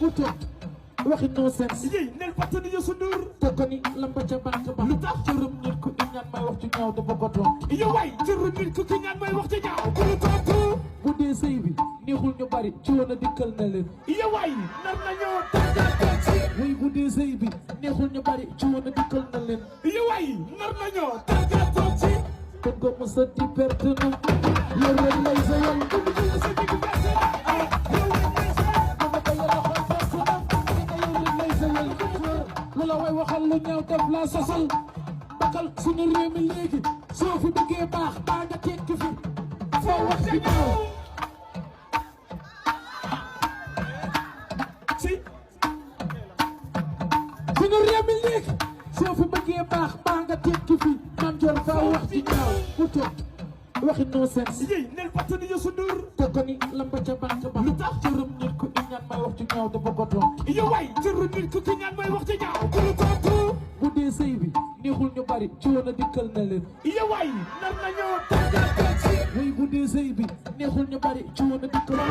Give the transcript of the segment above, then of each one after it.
mu toog waxi no sense yéy nel battani Youssou Ndour te ko ni lamba ca banque ba lu tax cërum nit ku iñaan may wax ci ñaaw dafa ko toog yow waay cëru nit ku ki ñaan mooy wax ci ñaaw ku lu tontu bu dee sëy bi neexul ñu bari ci woon a dikkal na leen yow waay nar nañoo tàggatoo ci way bu dee sëy bi neexul ñu bari ci woon a dikkal na leen yow waay nar nañoo tàggatoo ci kon ko mu sa di perte na yow rek lay sa yal lu la way waxal lu ñaaw def la sosal bakal suñu réew mi léegi soo fi bëggee baax baa nga tekki fi foo wax ci ñaaw ci suñu réew mi léegi soo fi bëggee baax baa nga tekki fi maam Dior faa wax ci ñaaw mu toog waxi no sense yéy nel battani Youssou Ndour te ko ni lamba ca banque ba lu tax cërum nit ku iñaan may wax ci ñaaw dafa ko toog yow waay cëru nit ku ki ñaan mooy wax ci ñaaw ku lu tontu bu dee sëy bi neexul ñu bari ci woon a dikkal na leen yow waay nar nañoo tàggatoo ci way bu dee sëy bi neexul ñu bari ci woon a dikkal na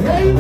Hey,